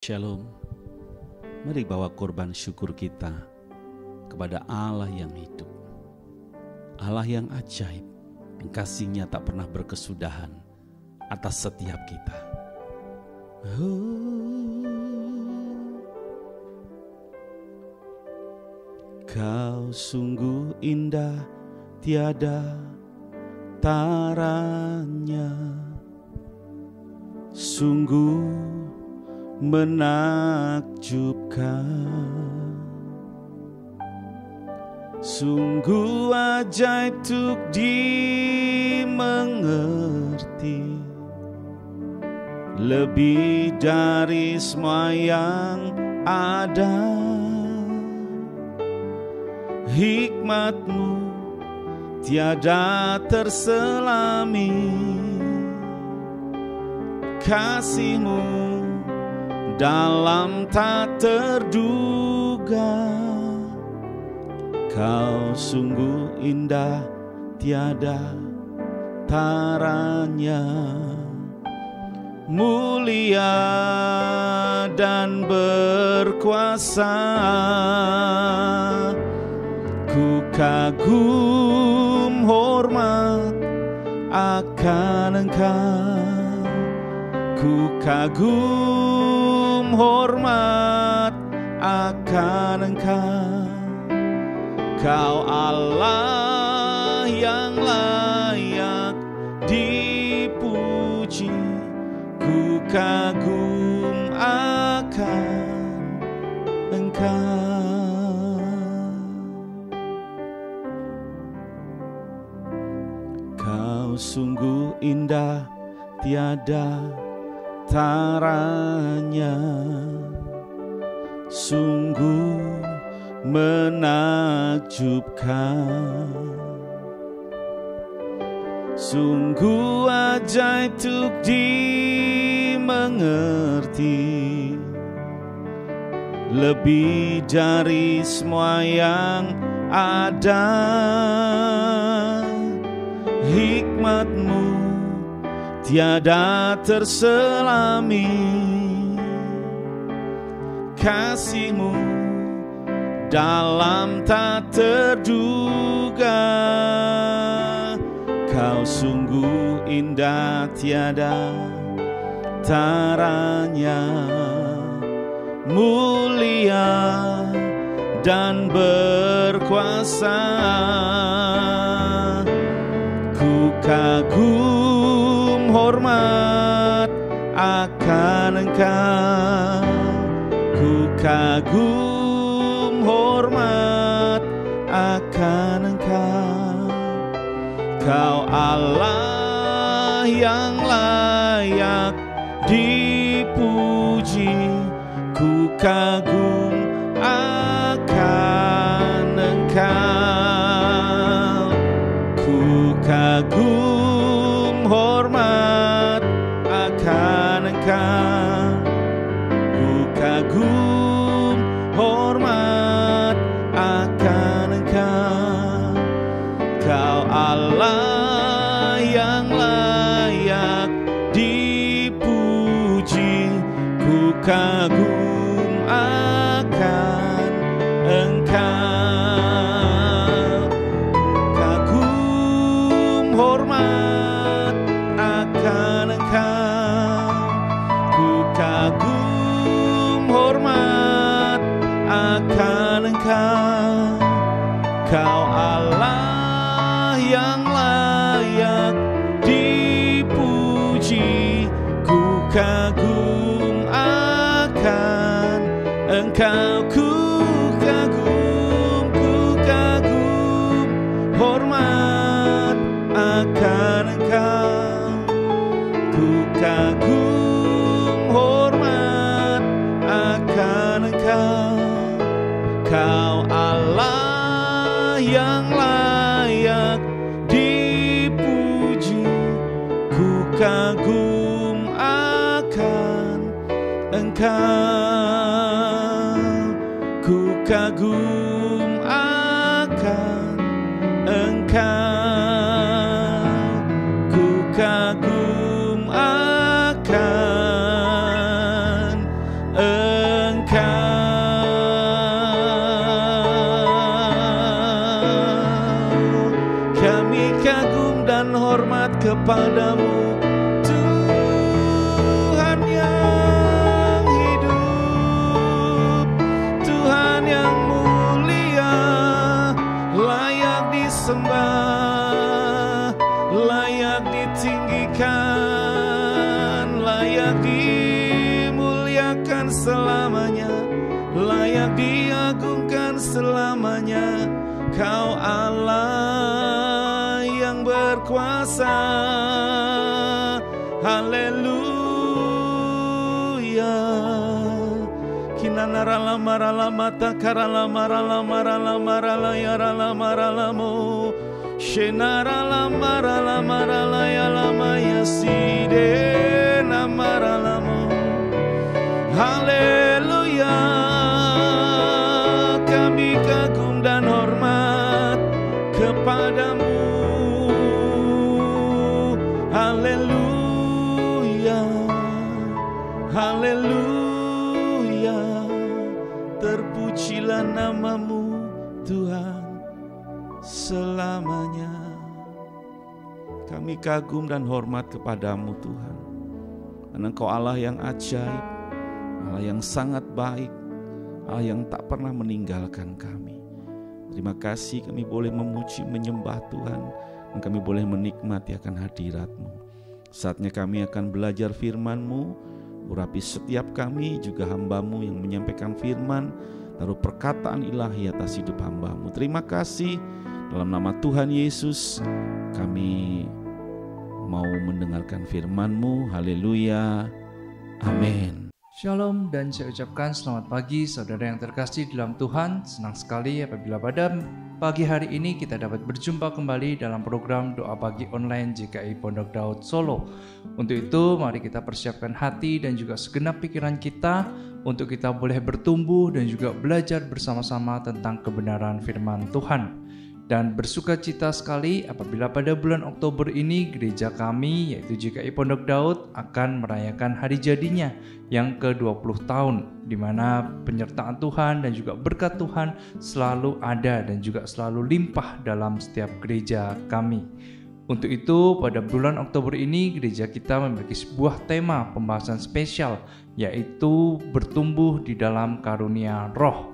Shalom. Mari bawa korban syukur kita kepada Allah yang hidup, Allah yang ajaib, yang kasih-Nya tak pernah berkesudahan atas setiap kita. Kau sungguh indah, tiada taranya, sungguh menakjubkan, sungguh ajaib untuk dimengerti, lebih dari semua yang ada. Hikmat-Mu tiada terselami, kasih-Mu dalam tak terduga. Kau sungguh indah, tiada taranya, mulia dan berkuasa. Ku kagum hormat akan Engkau, ku kagum hormat akan Engkau. Kau Allah yang layak dipuji, ku kagum akan Engkau. Kau sungguh indah, tiada taranya, sungguh menakjubkan, sungguh ajaib untuk dimengerti, lebih dari semua yang ada. Hikmat-Mu tiada terselami, kasih-Mu dalam tak terduga. Kau sungguh indah, tiada taranya, mulia dan berkuasa. Ku kagum hormat akan Engkau, ku kagum hormat akan Engkau. Kau Allah yang layak dipuji, ku kagum akan Engkau, ku kagum hormat akan Engkau, ku kagum hormat akan Engkau. Kau Allah yang layak dipuji, ku kagum akan Engkau, kagum hormat akan Engkau, ku kagum hormat akan Engkau. Kau Allah yang layak dipuji, ku kagum akan Engkau, ku kagum hormat akan Engkau, ku kagum hormat akan Engkau. Kau Allah yang layak dipuji, ku kagum akan Engkau, ku kagum akan Engkau, ku kagum akan Kami kagum dan hormat kepadamu, Tuhan yang hidup, Tuhan yang mulia, layak disembah, layak ditinggikan, layak dimuliakan selamanya, layak diagungkan selamanya. Kau Allah yang berkuasa. Haleluya. Kinanara lamara lamata karala marala marala marala yarala maralamo. Shenara lamara lamara layalama yaside namaralamo. Haleluya. Kami kagum dan hormat kepadamu. Haleluya, haleluya. Terpujilah namamu Tuhan selamanya. Kami kagum dan hormat kepadamu Tuhan, karena Engkau Allah yang ajaib, Allah yang sangat baik, Allah yang tak pernah meninggalkan kami. Terima kasih kami boleh memuji, menyembah Tuhan, dan kami boleh menikmati akan hadirat-Mu. Saatnya kami akan belajar firman-Mu. Urapi setiap kami, juga hamba-Mu yang menyampaikan firman. Taruh perkataan ilahi atas hidup hamba-Mu. Terima kasih, dalam nama Tuhan Yesus kami mau mendengarkan firman-Mu. Haleluya, amin. Shalom dan saya ucapkan selamat pagi saudara yang terkasih dalam Tuhan. Senang sekali apabila pada pagi hari ini kita dapat berjumpa kembali dalam program Doa Pagi Online GKI Pondok Daud Solo. Untuk itu mari kita persiapkan hati dan juga segenap pikiran kita untuk kita boleh bertumbuh dan juga belajar bersama-sama tentang kebenaran firman Tuhan. Dan bersuka cita sekali apabila pada bulan Oktober ini gereja kami yaitu GKI Pondok Daud akan merayakan hari jadinya yang ke-20 tahun, di mana penyertaan Tuhan dan juga berkat Tuhan selalu ada dan juga selalu limpah dalam setiap gereja kami. Untuk itu pada bulan Oktober ini gereja kita memiliki sebuah tema pembahasan spesial, yaitu bertumbuh di dalam karunia roh.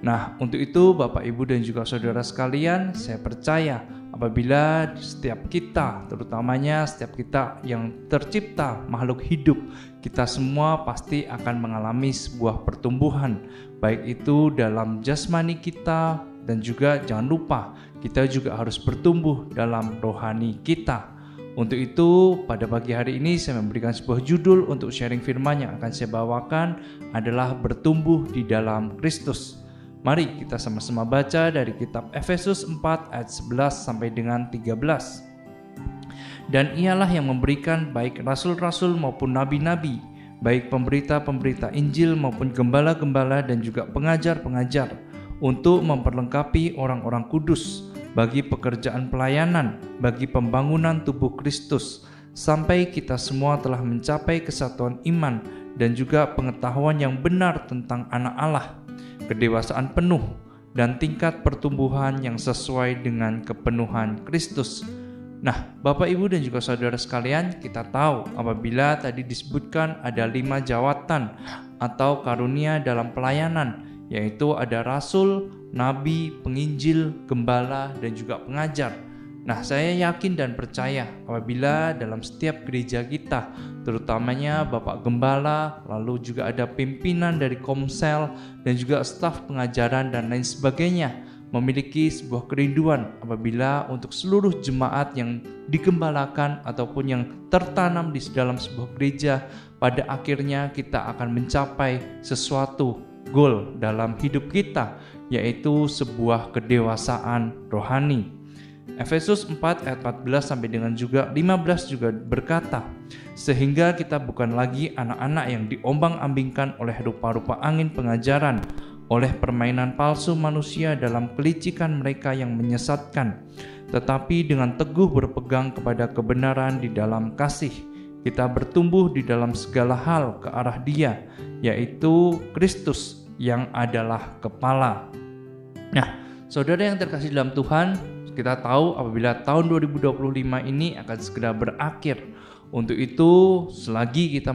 Nah, untuk itu Bapak, Ibu, dan juga saudara sekalian, saya percaya apabila setiap kita, terutamanya setiap kita yang tercipta makhluk hidup, kita semua pasti akan mengalami sebuah pertumbuhan, baik itu dalam jasmani kita, dan juga jangan lupa kita juga harus bertumbuh dalam rohani kita. Untuk itu pada pagi hari ini saya memberikan sebuah judul untuk sharing firman yang akan saya bawakan adalah bertumbuh di dalam Kristus. Mari kita sama-sama baca dari kitab Efesus 4 ayat 11 sampai dengan 13. Dan ialah yang memberikan baik rasul-rasul maupun nabi-nabi, baik pemberita-pemberita Injil maupun gembala-gembala dan juga pengajar-pengajar, untuk memperlengkapi orang-orang kudus bagi pekerjaan pelayanan, bagi pembangunan tubuh Kristus, sampai kita semua telah mencapai kesatuan iman dan juga pengetahuan yang benar tentang anak Allah, kedewasaan penuh dan tingkat pertumbuhan yang sesuai dengan kepenuhan Kristus. Nah, Bapak, Ibu, dan juga saudara sekalian, kita tahu apabila tadi disebutkan ada 5 jawatan atau karunia dalam pelayanan, yaitu ada rasul, nabi, penginjil, gembala, dan juga pengajar. Nah, saya yakin dan percaya apabila dalam setiap gereja kita, terutamanya Bapak Gembala, lalu juga ada pimpinan dari Komsel, dan juga staf pengajaran dan lain sebagainya, memiliki sebuah kerinduan apabila untuk seluruh jemaat yang digembalakan ataupun yang tertanam di dalam sebuah gereja, pada akhirnya kita akan mencapai sesuatu goal dalam hidup kita, yaitu sebuah kedewasaan rohani. Efesus 4 ayat 14 sampai dengan juga 15 juga berkata, sehingga kita bukan lagi anak-anak yang diombang-ambingkan oleh rupa-rupa angin pengajaran, oleh permainan palsu manusia dalam kelicikan mereka yang menyesatkan, tetapi dengan teguh berpegang kepada kebenaran di dalam kasih, kita bertumbuh di dalam segala hal ke arah Dia, yaitu Kristus, yang adalah kepala. Nah, saudara yang terkasih dalam Tuhan, kita tahu apabila tahun 2025 ini akan segera berakhir. Untuk itu, selagi kita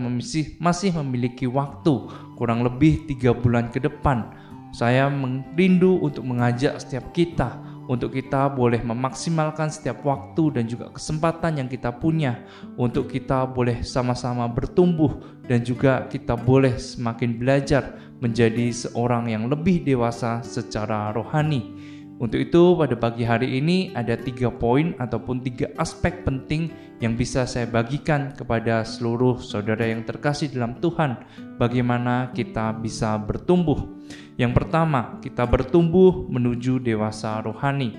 masih memiliki waktu kurang lebih 3 bulan ke depan, saya merindu untuk mengajak setiap kita untuk kita boleh memaksimalkan setiap waktu dan juga kesempatan yang kita punya untuk kita boleh sama-sama bertumbuh dan juga kita boleh semakin belajar menjadi seorang yang lebih dewasa secara rohani. Untuk itu pada pagi hari ini ada 3 poin ataupun 3 aspek penting yang bisa saya bagikan kepada seluruh saudara yang terkasih dalam Tuhan, bagaimana kita bisa bertumbuh. Yang pertama, kita bertumbuh menuju dewasa rohani.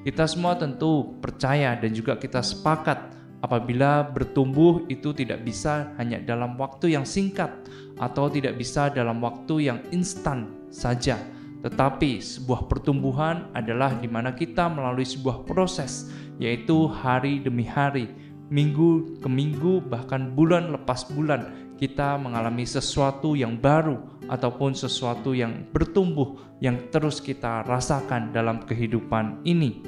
Kita semua tentu percaya dan juga kita sepakat apabila bertumbuh itu tidak bisa hanya dalam waktu yang singkat atau tidak bisa dalam waktu yang instan saja. Tetapi sebuah pertumbuhan adalah di mana kita melalui sebuah proses, yaitu hari demi hari, minggu ke minggu, bahkan bulan lepas bulan, kita mengalami sesuatu yang baru ataupun sesuatu yang bertumbuh yang terus kita rasakan dalam kehidupan ini.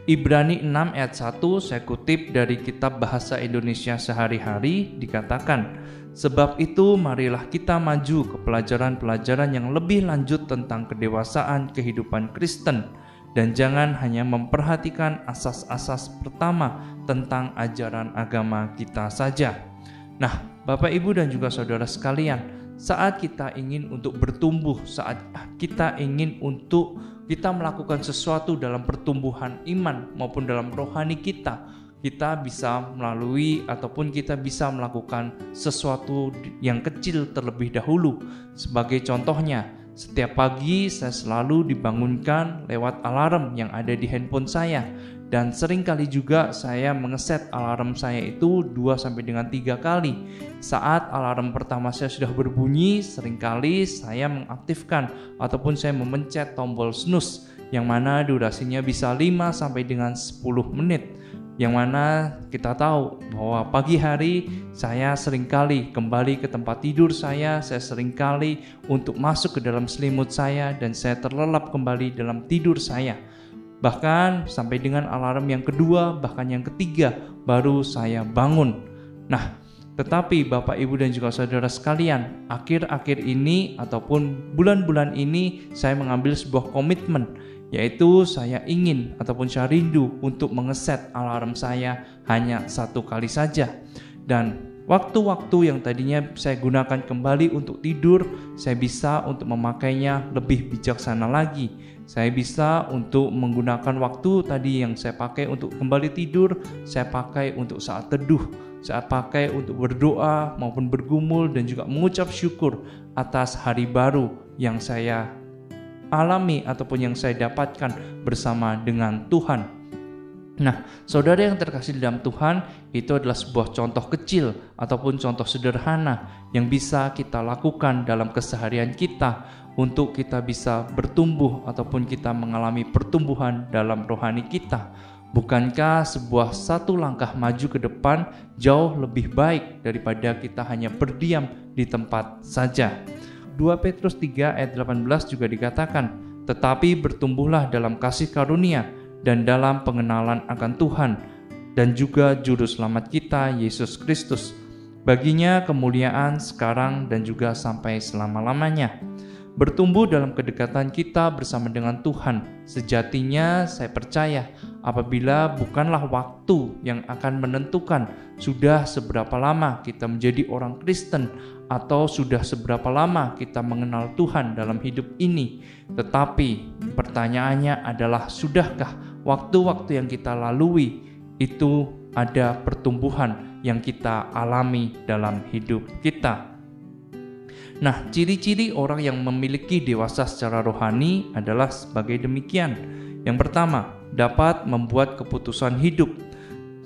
Ibrani 6 ayat 1 saya kutip dari kitab Bahasa Indonesia Sehari-hari, dikatakan, sebab itu marilah kita maju ke pelajaran-pelajaran yang lebih lanjut tentang kedewasaan kehidupan Kristen dan jangan hanya memperhatikan asas-asas pertama tentang ajaran agama kita saja. Nah, Bapak Ibu dan juga saudara sekalian, saat kita ingin untuk bertumbuh, saat kita ingin untuk kita melakukan sesuatu dalam pertumbuhan iman maupun dalam rohani kita bisa melalui ataupun kita bisa melakukan sesuatu yang kecil terlebih dahulu. Sebagai contohnya, setiap pagi saya selalu dibangunkan lewat alarm yang ada di handphone saya. Dan seringkali juga saya mengeset alarm saya itu 2-3 kali. Saat alarm pertama saya sudah berbunyi, seringkali saya mengaktifkan ataupun saya memencet tombol snooze, yang mana durasinya bisa 5-10 menit. Yang mana kita tahu bahwa pagi hari saya seringkali kembali ke tempat tidur saya seringkali untuk masuk ke dalam selimut saya dan saya terlelap kembali dalam tidur saya. Bahkan sampai dengan alarm yang kedua, bahkan yang ketiga, baru saya bangun. Nah, tetapi Bapak, Ibu dan juga saudara sekalian, akhir-akhir ini ataupun bulan-bulan ini saya mengambil sebuah komitmen, yaitu saya ingin ataupun saya rindu untuk mengeset alarm saya hanya 1 kali saja. Dan waktu-waktu yang tadinya saya gunakan kembali untuk tidur, saya bisa untuk memakainya lebih bijaksana lagi. Saya bisa untuk menggunakan waktu tadi yang saya pakai untuk kembali tidur, saya pakai untuk saat teduh, saya pakai untuk berdoa maupun bergumul dan juga mengucap syukur atas hari baru yang saya alami ataupun yang saya dapatkan bersama dengan Tuhan. Nah, saudara yang terkasih dalam Tuhan, itu adalah sebuah contoh kecil ataupun contoh sederhana yang bisa kita lakukan dalam keseharian kita untuk kita bisa bertumbuh ataupun kita mengalami pertumbuhan dalam rohani kita. Bukankah sebuah 1 langkah maju ke depan jauh lebih baik daripada kita hanya berdiam di tempat saja? 2 Petrus 3 ayat 18 juga dikatakan, tetapi bertumbuhlah dalam kasih karunia dan dalam pengenalan akan Tuhan dan juga Juru Selamat kita, Yesus Kristus. Baginya kemuliaan sekarang dan juga sampai selama-lamanya. Bertumbuh dalam kedekatan kita bersama dengan Tuhan. Sejatinya saya percaya apabila bukanlah waktu yang akan menentukan sudah seberapa lama kita menjadi orang Kristen atau sudah seberapa lama kita mengenal Tuhan dalam hidup ini. Tetapi pertanyaannya adalah, sudahkah waktu-waktu yang kita lalui itu ada pertumbuhan yang kita alami dalam hidup kita? Nah, ciri-ciri orang yang memiliki dewasa secara rohani adalah sebagai demikian. Yang pertama, dapat membuat keputusan hidup.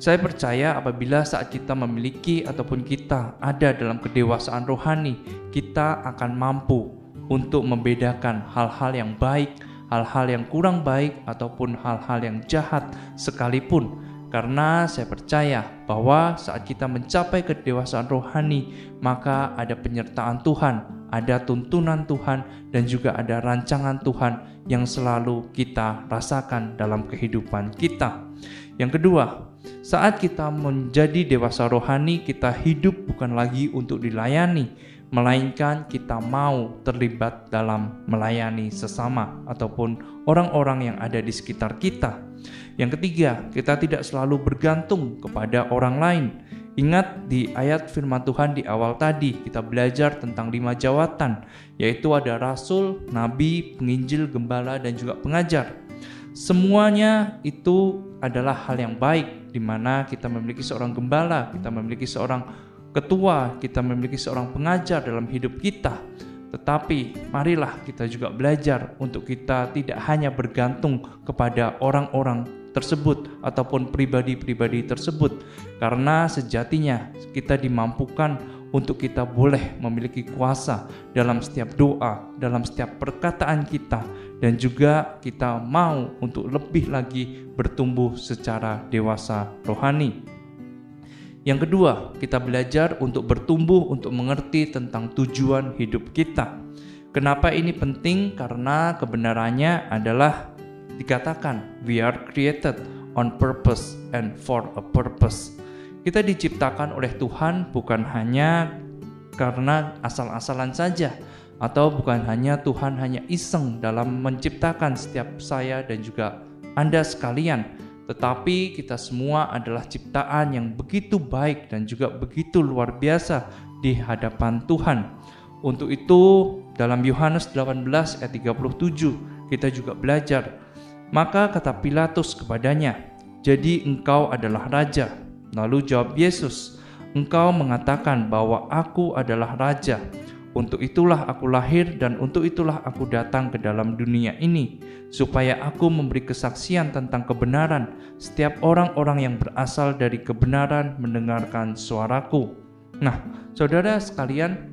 Saya percaya apabila saat kita memiliki ataupun kita ada dalam kedewasaan rohani, kita akan mampu untuk membedakan hal-hal yang baik, hal-hal yang kurang baik, ataupun hal-hal yang jahat sekalipun. Karena saya percaya bahwa saat kita mencapai kedewasaan rohani, maka ada penyertaan Tuhan, ada tuntunan Tuhan, dan juga ada rancangan Tuhan yang selalu kita rasakan dalam kehidupan kita. Yang kedua, saat kita menjadi dewasa rohani, kita hidup bukan lagi untuk dilayani, melainkan kita mau terlibat dalam melayani sesama ataupun orang-orang yang ada di sekitar kita. Yang ketiga, kita tidak selalu bergantung kepada orang lain. Ingat di ayat firman Tuhan di awal tadi, kita belajar tentang 5 jawatan, yaitu ada rasul, nabi, penginjil, gembala, dan juga pengajar. Semuanya itu adalah hal yang baik, di mana kita memiliki seorang gembala, kita memiliki seorang ketua, kita memiliki seorang pengajar dalam hidup kita. Tetapi marilah kita juga belajar untuk kita tidak hanya bergantung kepada orang-orang tersebut ataupun pribadi-pribadi tersebut, karena sejatinya kita dimampukan untuk kita boleh memiliki kuasa dalam setiap doa, dalam setiap perkataan kita, dan juga kita mau untuk lebih lagi bertumbuh secara dewasa rohani. Yang kedua, kita belajar untuk bertumbuh, untuk mengerti tentang tujuan hidup kita. Kenapa ini penting? Karena kebenarannya adalah dikatakan we are created on purpose and for a purpose. Kita diciptakan oleh Tuhan bukan hanya karena asal-asalan saja, atau bukan hanya Tuhan hanya iseng dalam menciptakan setiap saya dan juga Anda sekalian, tetapi kita semua adalah ciptaan yang begitu baik dan juga begitu luar biasa di hadapan Tuhan. Untuk itu dalam Yohanes 18 ayat 37 kita juga belajar, maka kata Pilatus kepadanya, jadi engkau adalah raja. Lalu jawab Yesus, engkau mengatakan bahwa aku adalah raja. Untuk itulah aku lahir dan untuk itulah aku datang ke dalam dunia ini, supaya aku memberi kesaksian tentang kebenaran. Setiap orang-orang yang berasal dari kebenaran mendengarkan suaraku. Nah, saudara sekalian,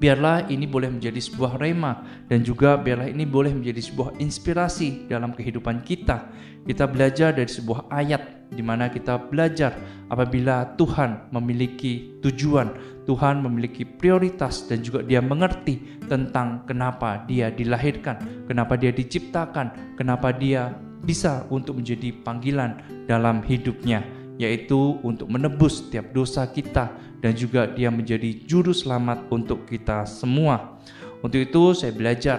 biarlah ini boleh menjadi sebuah rema dan juga biarlah ini boleh menjadi sebuah inspirasi dalam kehidupan kita. Kita belajar dari sebuah ayat di mana kita belajar apabila Tuhan memiliki tujuan, Tuhan memiliki prioritas dan juga Dia mengerti tentang kenapa Dia dilahirkan, kenapa Dia diciptakan, kenapa Dia bisa untuk menjadi panggilan dalam hidupnya, yaitu untuk menebus setiap dosa kita dan juga Dia menjadi juru selamat untuk kita semua. Untuk itu saya belajar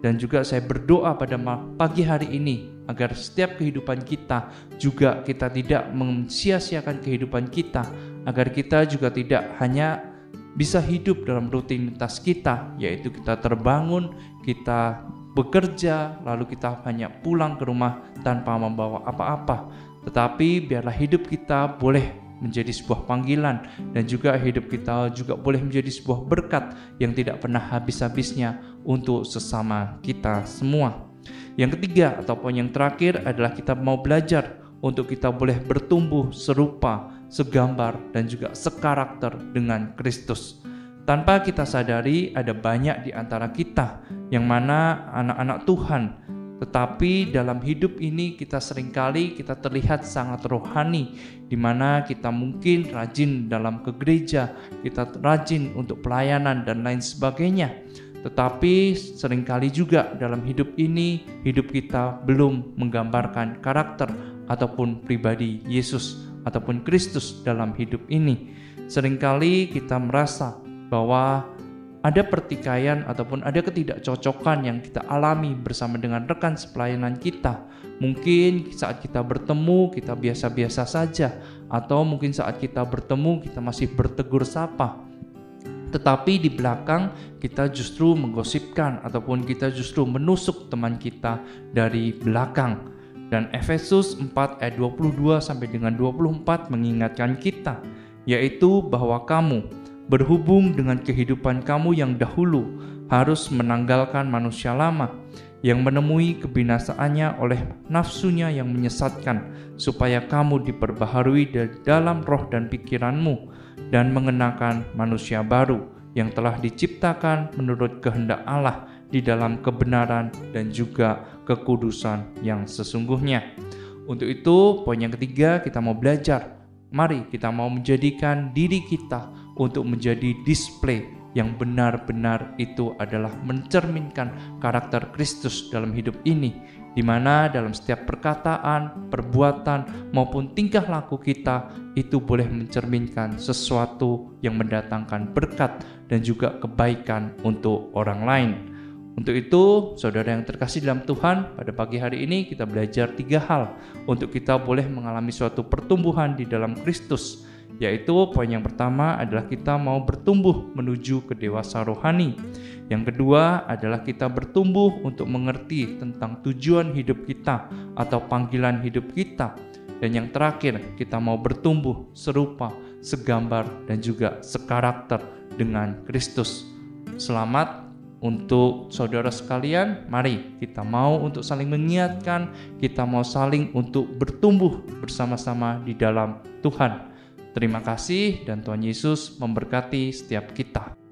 dan juga saya berdoa pada pagi hari ini agar setiap kehidupan kita juga kita tidak mensia-siakan kehidupan kita, agar kita juga tidak hanya bisa hidup dalam rutinitas kita, yaitu kita terbangun, kita bekerja, lalu kita hanya pulang ke rumah tanpa membawa apa-apa. Tetapi biarlah hidup kita boleh menjadi sebuah panggilan dan juga hidup kita juga boleh menjadi sebuah berkat yang tidak pernah habis-habisnya untuk sesama kita semua. Yang ketiga ataupun yang terakhir adalah kita mau belajar untuk kita boleh bertumbuh serupa, segambar dan juga sekarakter dengan Kristus. Tanpa kita sadari ada banyak di antara kita yang mana anak-anak Tuhan, tetapi dalam hidup ini kita seringkali kita terlihat sangat rohani, di mana kita mungkin rajin dalam ke gereja, kita rajin untuk pelayanan dan lain sebagainya. Tetapi seringkali juga dalam hidup ini, hidup kita belum menggambarkan karakter ataupun pribadi Yesus ataupun Kristus dalam hidup ini. Seringkali kita merasa bahwa ada pertikaian ataupun ada ketidakcocokan yang kita alami bersama dengan rekan sepelayanan kita. Mungkin saat kita bertemu kita biasa-biasa saja, atau mungkin saat kita bertemu kita masih bertegur sapa. Tetapi di belakang kita justru menggosipkan ataupun kita justru menusuk teman kita dari belakang. Dan Efesus 4 ayat 22 sampai dengan 24 mengingatkan kita, yaitu bahwa kamu berhubung dengan kehidupan kamu yang dahulu harus menanggalkan manusia lama yang menemui kebinasaannya oleh nafsunya yang menyesatkan, supaya kamu diperbaharui dari dalam roh dan pikiranmu dan mengenakan manusia baru yang telah diciptakan menurut kehendak Allah di dalam kebenaran dan juga kekudusan yang sesungguhnya. Untuk itu, poin yang ketiga kita mau belajar. Mari kita mau menjadikan diri kita untuk menjadi display yang benar-benar itu adalah mencerminkan karakter Kristus dalam hidup ini, di mana dalam setiap perkataan, perbuatan, maupun tingkah laku kita itu boleh mencerminkan sesuatu yang mendatangkan berkat dan juga kebaikan untuk orang lain. Untuk itu, saudara yang terkasih dalam Tuhan, pada pagi hari ini kita belajar 3 hal untuk kita boleh mengalami suatu pertumbuhan di dalam Kristus. Yaitu poin yang pertama adalah kita mau bertumbuh menuju ke dewasa rohani. Yang kedua adalah kita bertumbuh untuk mengerti tentang tujuan hidup kita atau panggilan hidup kita. Dan yang terakhir, kita mau bertumbuh serupa, segambar, dan juga sekarakter dengan Kristus. Selamat untuk saudara sekalian, mari kita mau untuk saling mengingatkan, kita mau saling untuk bertumbuh bersama-sama di dalam Tuhan. Terima kasih dan Tuhan Yesus memberkati setiap kita.